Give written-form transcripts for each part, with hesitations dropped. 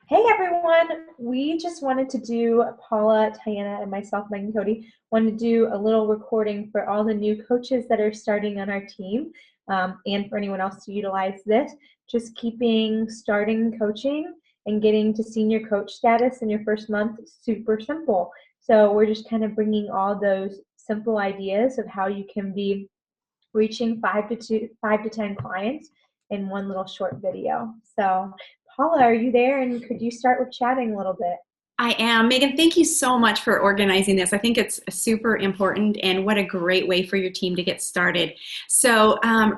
Hey everyone, we just wanted to do, Paula, Tiana, and myself, Megan Cody, wanted to do a little recording for all the new coaches that are starting on our team, and for anyone else to utilize this. Just keeping starting coaching and getting to senior coach status in your first month super simple. So we're just kind of bringing all those simple ideas of how you can be reaching 5 to 10 clients in one little short video. So Paula, are you there? And could you start with chatting a little bit? I am. Megan, thank you so much for organizing this. I think it's super important and what a great way for your team to get started.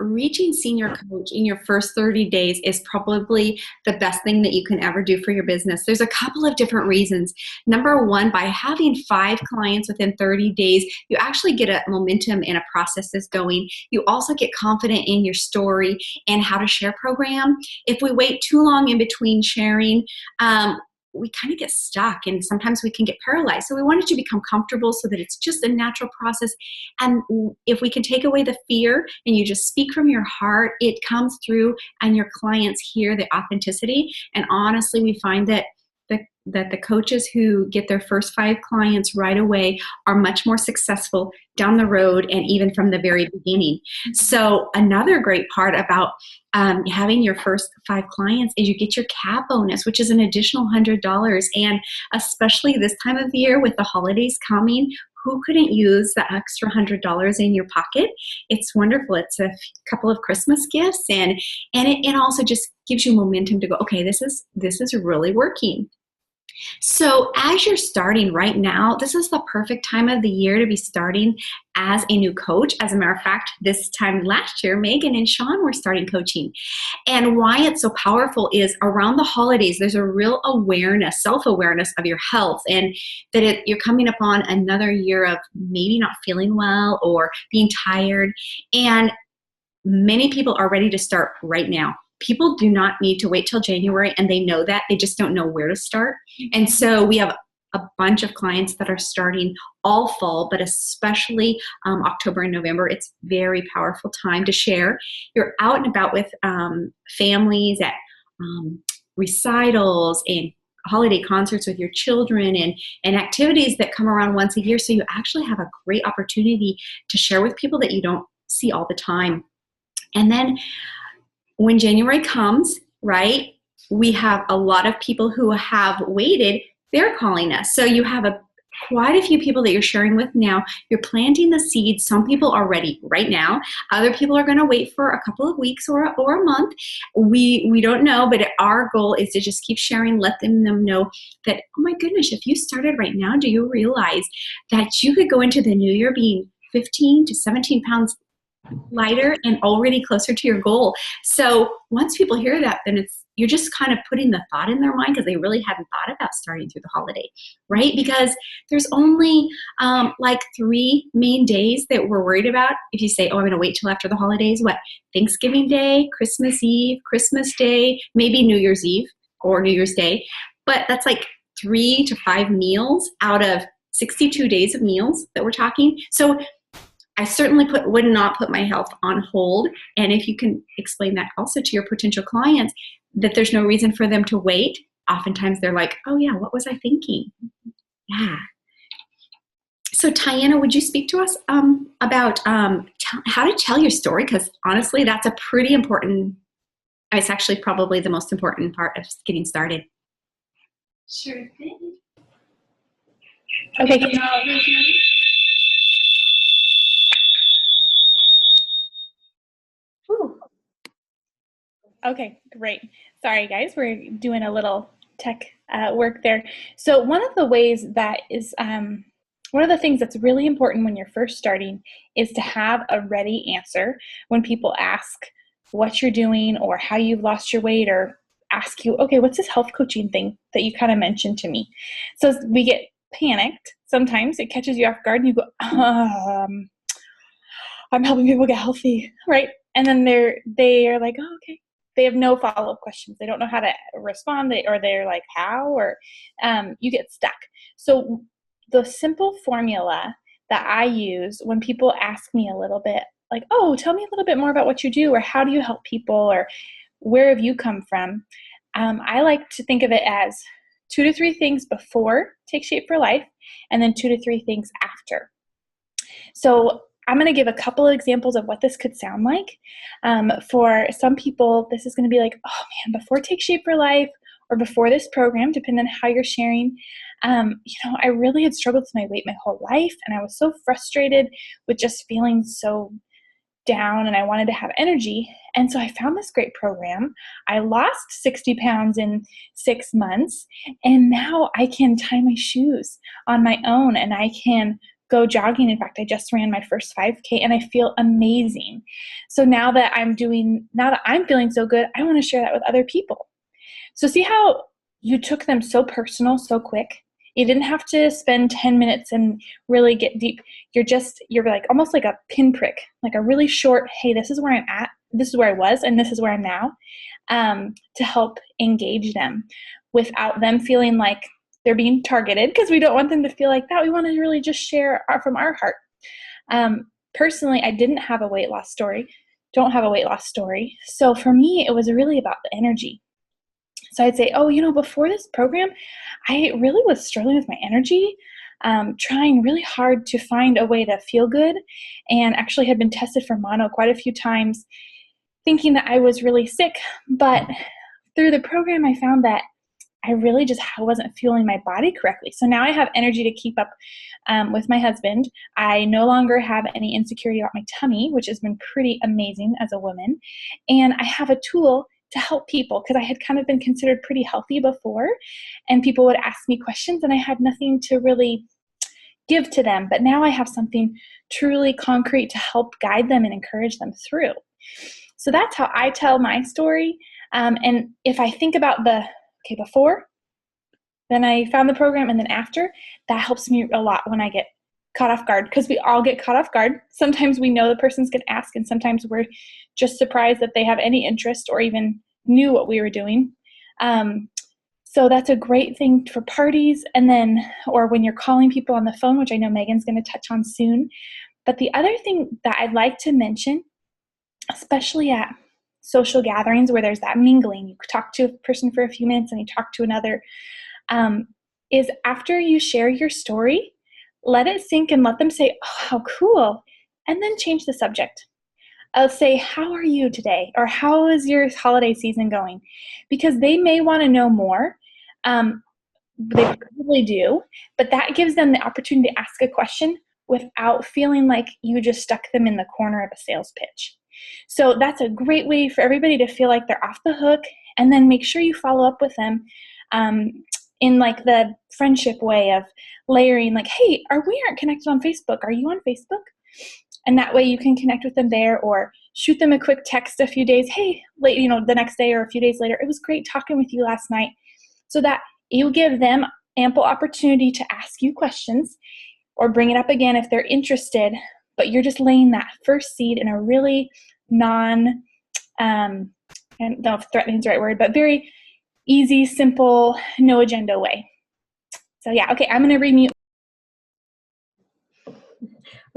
Reaching senior coach in your first 30 days is probably the best thing that you can ever do for your business. There's a couple of different reasons. Number one, by having 5 clients within 30 days, you actually get a momentum and a process that's going. You also get confident in your story and how to share program. If we wait too long in between sharing, we kind of get stuck and sometimes we can get paralyzed. So we wanted to become comfortable so that it's just a natural process. And if we can take away the fear and you just speak from your heart, it comes through and your clients hear the authenticity. And honestly, we find that the coaches who get their first 5 clients right away are much more successful down the road and even from the very beginning. So another great part about having your first 5 clients is you get your cap bonus, which is an additional $100. And especially this time of year with the holidays coming, who couldn't use the extra $100 in your pocket? It's wonderful. It's a couple of Christmas gifts, and it also just gives you momentum to go, okay, this is really working. So as you're starting right now, this is the perfect time of the year to be starting as a new coach. As a matter of fact, this time last year, Megan and Sean were starting coaching. And why it's so powerful is around the holidays, there's a real awareness, self-awareness of your health, and that you're coming upon another year of maybe not feeling well or being tired. And many people are ready to start right now. People do not need to wait till January, and they know that. They just don't know where to start. And so we have a bunch of clients that are starting all fall, but especially October and November. It's very powerful time to share. You're out and about with families at recitals and holiday concerts with your children and activities that come around once a year. So you actually have a great opportunity to share with people that you don't see all the time. And then when January comes, right, we have a lot of people who have waited. They're calling us. So you have quite a few people that you're sharing with now. You're planting the seeds. Some people are ready right now. Other people are going to wait for a couple of weeks or a month. We don't know, but our goal is to just keep sharing, let them know that, oh my goodness, if you started right now, do you realize that you could go into the new year being 15 to 17 pounds lighter and already closer to your goal? So once people hear that, then you're just kind of putting the thought in their mind because they really hadn't thought about starting through the holiday, right? Because there's only like 3 main days that we're worried about. If you say, oh, I'm going to wait till after the holidays, what? Thanksgiving Day, Christmas Eve, Christmas Day, maybe New Year's Eve or New Year's Day. But that's like 3 to 5 meals out of 62 days of meals that we're talking. So I certainly would not put my health on hold. And if you can explain that also to your potential clients, that there's no reason for them to wait. Oftentimes they're like, oh yeah, what was I thinking? Yeah. So Tiana, would you speak to us about how to tell your story? Because honestly, that's a pretty important, it's actually probably the most important part of getting started. Sure thing. Okay. Okay, great. Sorry, guys, we're doing a little tech work there. So one of the ways that is, one of the things that's really important when you're first starting is to have a ready answer when people ask what you're doing or how you've lost your weight or ask you, okay, what's this health coaching thing that you kind of mentioned to me? So we get panicked. Sometimes it catches you off guard and you go, I'm helping people get healthy, right? And then they are like, oh, okay. They have no follow-up questions. They don't know how to respond, or they're like, how? Or you get stuck. So the simple formula that I use when people ask me a little bit, like, oh, tell me a little bit more about what you do, or how do you help people, or where have you come from? I like to think of it as 2 to 3 things before Take Shape for Life, and then 2 to 3 things after. So I'm going to give a couple of examples of what this could sound like. For some people, this is going to be like, oh man, before Take Shape for Life or before this program, depending on how you're sharing, I really had struggled with my weight my whole life, and I was so frustrated with just feeling so down, and I wanted to have energy. And so I found this great program. I lost 60 pounds in 6 months, and now I can tie my shoes on my own, and I can go jogging. In fact, I just ran my first 5K, and I feel amazing. So now that I'm feeling so good, I want to share that with other people. So see how you took them so personal, so quick? You didn't have to spend 10 minutes and really get deep. You're like almost like a pinprick, like a really short, hey, this is where I'm at, this is where I was, and this is where I'm now, to help engage them without them feeling like they're being targeted, because we don't want them to feel like that. We want to really just share from our heart. Personally, I didn't have a weight loss story, don't have a weight loss story. So for me, it was really about the energy. So I'd say, before this program, I really was struggling with my energy, trying really hard to find a way to feel good, and actually had been tested for mono quite a few times, thinking that I was really sick. But through the program, I found that I really just wasn't fueling my body correctly. So now I have energy to keep up with my husband. I no longer have any insecurity about my tummy, which has been pretty amazing as a woman. And I have a tool to help people, because I had kind of been considered pretty healthy before, and people would ask me questions and I had nothing to really give to them. But now I have something truly concrete to help guide them and encourage them through. So that's how I tell my story. And if I think about before, then I found the program, and then after, that helps me a lot when I get caught off guard, because we all get caught off guard. Sometimes we know the person's going to ask, and sometimes we're just surprised that they have any interest or even knew what we were doing. So that's a great thing for parties, and then, or when you're calling people on the phone, which I know Megan's going to touch on soon. But the other thing that I'd like to mention, especially at social gatherings where there's that mingling, you talk to a person for a few minutes and you talk to another, is after you share your story, let it sink and let them say, oh, how cool, and then change the subject. I'll say, how are you today? Or how is your holiday season going? Because they may want to know more. They probably do, but that gives them the opportunity to ask a question without feeling like you just stuck them in the corner of a sales pitch. So that's a great way for everybody to feel like they're off the hook, and then make sure you follow up with them in like the friendship way of layering, like, hey, we aren't connected on Facebook. Are you on Facebook? And that way you can connect with them there, or shoot them a quick text a few days. Hey, the next day or a few days later, it was great talking with you last night. So that you give them ample opportunity to ask you questions or bring it up again if they're interested, but you're just laying that first seed in a really I don't know if threatening is the right word, but very easy, simple, no agenda way. So yeah, okay, I'm going to remute.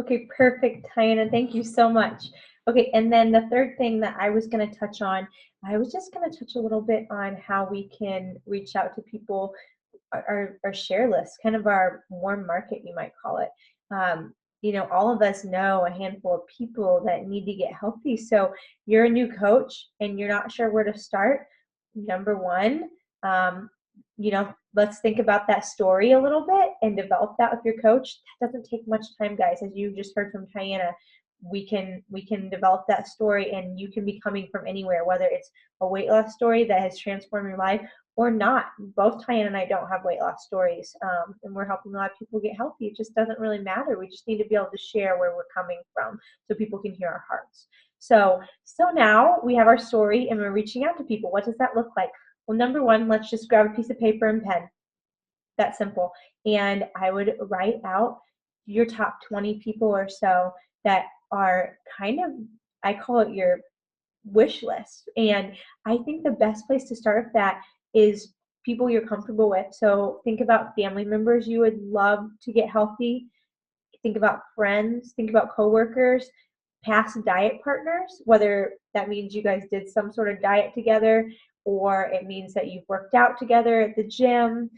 Okay, perfect, Diana. Thank you so much. Okay, and then the third thing that I was going to touch on, I was just going to touch a little bit on how we can reach out to people, our share list, kind of our warm market, you might call it. All of us know a handful of people that need to get healthy. So you're a new coach and you're not sure where to start. Number one, let's think about that story a little bit and develop that with your coach. That doesn't take much time, guys. As you just heard from Diana, we can develop that story, and you can be coming from anywhere, whether it's a weight loss story that has transformed your life or not. Both Diana and I don't have weight loss stories, and we're helping a lot of people get healthy. It just doesn't really matter. We just need to be able to share where we're coming from so people can hear our hearts. So now we have our story and we're reaching out to people. What does that look like? Well, number one, let's just grab a piece of paper and pen. That's simple. And I would write out your top 20 people or so that are kind of, I call it your wish list. And I think the best place to start with that is people you're comfortable with. So think about family members you would love to get healthy. Think about friends, think about coworkers, past diet partners, whether that means you guys did some sort of diet together or it means that you've worked out together at the gym,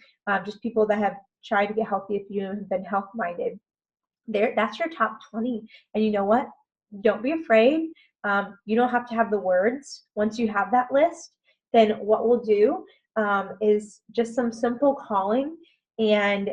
just people that have tried to get healthy if you have been health-minded. That's your top 20. And you know what? Don't be afraid. You don't have to have the words. Once you have that list, then what we'll do is just some simple calling. And,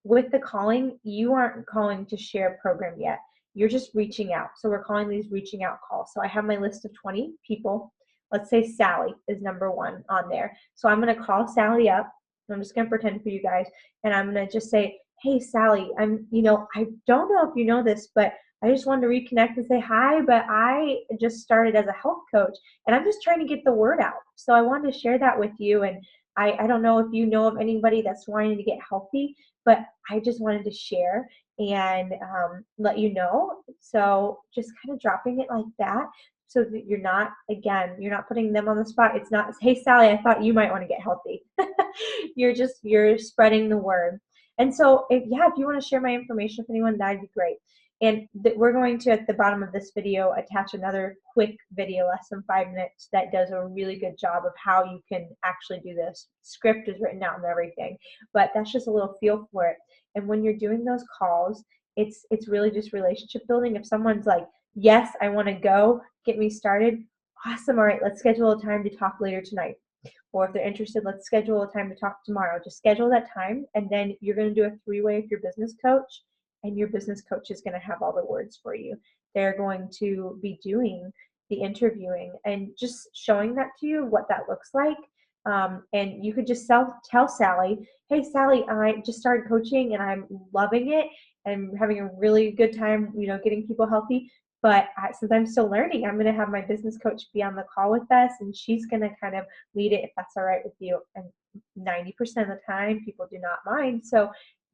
with the calling, you aren't calling to share a program yet. You're just reaching out. So we're calling these reaching out calls. So I have my list of 20 people. Let's say Sally is number 1 on there. So I'm going to call Sally up. I'm just going to pretend for you guys. And I'm going to just say, hey, Sally, I don't know if you know this, but I just wanted to reconnect and say hi, but I just started as a health coach and I'm just trying to get the word out. So I wanted to share that with you. And I don't know if you know of anybody that's wanting to get healthy, but I just wanted to share and let you know. So just kind of dropping it like that so that you're not putting them on the spot. It's not, hey, Sally, I thought you might want to get healthy. You're spreading the word. And so, if you want to share my information with anyone, that'd be great. And we're going to, at the bottom of this video, attach another quick video, less than 5 minutes, that does a really good job of how you can actually do this. Script is written out and everything, but that's just a little feel for it. And when you're doing those calls, it's really just relationship building. If someone's like, yes, I want to go, get me started, awesome. All right, let's schedule a time to talk later tonight. Or if they're interested, let's schedule a time to talk tomorrow. Just schedule that time, and then you're going to do a 3-way with your business coach, and your business coach is going to have all the words for you. They're going to be doing the interviewing and just showing that to you, what that looks like. And you could just tell Sally, hey, Sally, I just started coaching, and I'm loving it, and having a really good time, getting people healthy. But since I'm still learning, I'm going to have my business coach be on the call with us, and she's going to kind of lead it if that's all right with you. And 90% of the time, people do not mind. So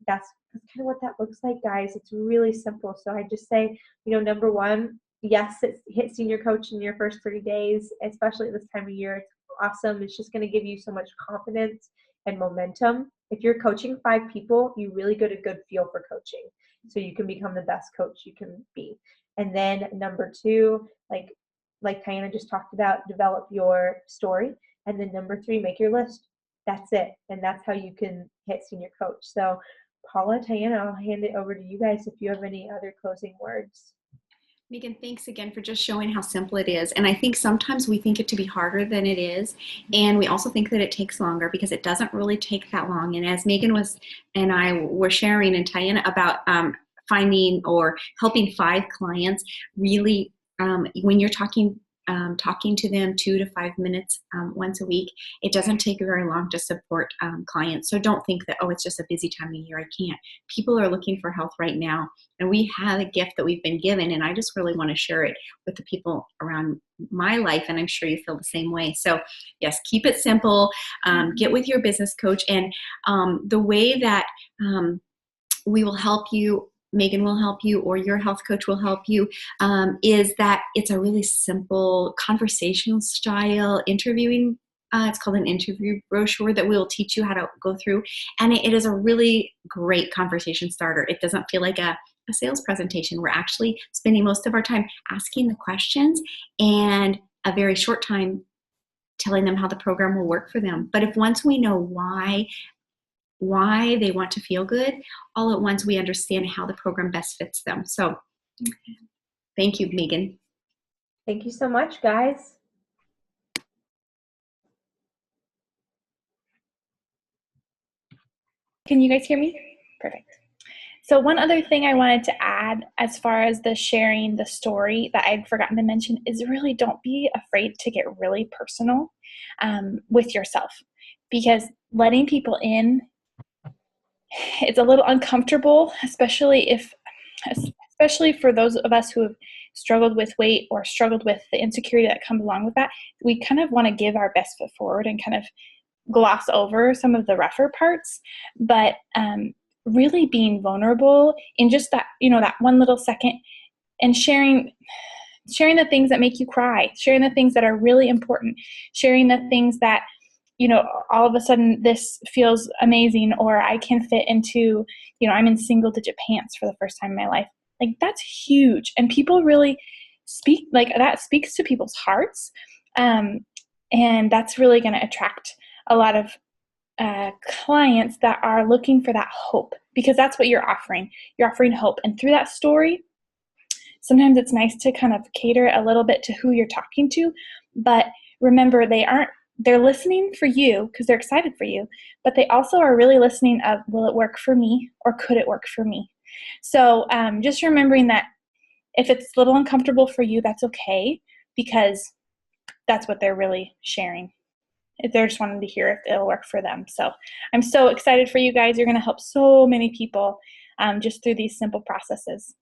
that's kind of what that looks like, guys. It's really simple. So I just say, number 1, yes, hit senior coach in your first 30 days, especially at this time of year. It's awesome. It's just going to give you so much confidence and momentum. If you're coaching 5 people, you really get a good feel for coaching, so you can become the best coach you can be. And then number 2, like Tiana just talked about, develop your story. And then number 3, make your list. That's it. And that's how you can hit senior coach. So Paula, Tiana, I'll hand it over to you guys if you have any other closing words. Megan, thanks again for just showing how simple it is. And I think sometimes we think it to be harder than it is. And we also think that it takes longer, because it doesn't really take that long. And as Megan and I were sharing, and Tiana, about finding or helping 5 clients, really, when you're talking to them 2 to 5 minutes once a week, it doesn't take very long to support clients. So don't think that, oh, it's just a busy time of year, I can't. People are looking for health right now, and we have a gift that we've been given, and I just really want to share it with the people around my life, and I'm sure you feel the same way. So yes, keep it simple. Get with your business coach, and the way that we will help you, Megan will help you, or your health coach will help you, is that it's a really simple conversational style interviewing. It's called an interview brochure that we will teach you how to go through. And it is a really great conversation starter. It doesn't feel like a sales presentation. We're actually spending most of our time asking the questions and a very short time telling them how the program will work for them. But if once we know why they want to feel good, all at once we understand how the program best fits them. So thank you, Megan. Thank you so much, guys. Can you guys hear me? Perfect. So one other thing I wanted to add as far as the sharing the story that I'd forgotten to mention is really don't be afraid to get really personal with yourself, because letting people in, it's a little uncomfortable, especially for those of us who have struggled with weight or struggled with the insecurity that comes along with that. We kind of want to give our best foot forward and kind of gloss over some of the rougher parts, but really being vulnerable in just that, that one little second, and sharing the things that make you cry, sharing the things that are really important, sharing the things that, all of a sudden this feels amazing, or I can fit into, I'm in single digit pants for the first time in my life. Like, that's huge. And people really that speaks to people's hearts. And that's really going to attract a lot of clients that are looking for that hope, because that's what you're offering. You're offering hope. And through that story, sometimes it's nice to kind of cater a little bit to who you're talking to, but remember, they're listening for you because they're excited for you, but they also are really listening of, will it work for me, or could it work for me? So just remembering that if it's a little uncomfortable for you, that's okay, because that's what they're really sharing. If they're just wanting to hear if it'll work for them. So I'm so excited for you guys. You're going to help so many people just through these simple processes.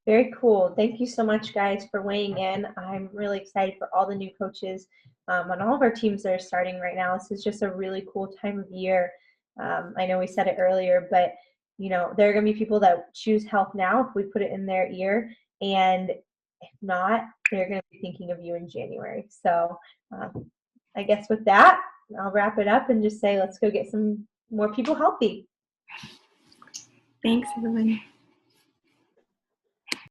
Very cool. Thank you so much, guys, for weighing in. I'm really excited for all the new coaches on all of our teams that are starting right now. This is just a really cool time of year. I know we said it earlier, but there are going to be people that choose health now if we put it in their ear, and if not, they're going to be thinking of you in January. So I guess with that, I'll wrap it up and just say, let's go get some more people healthy. Thanks, everyone.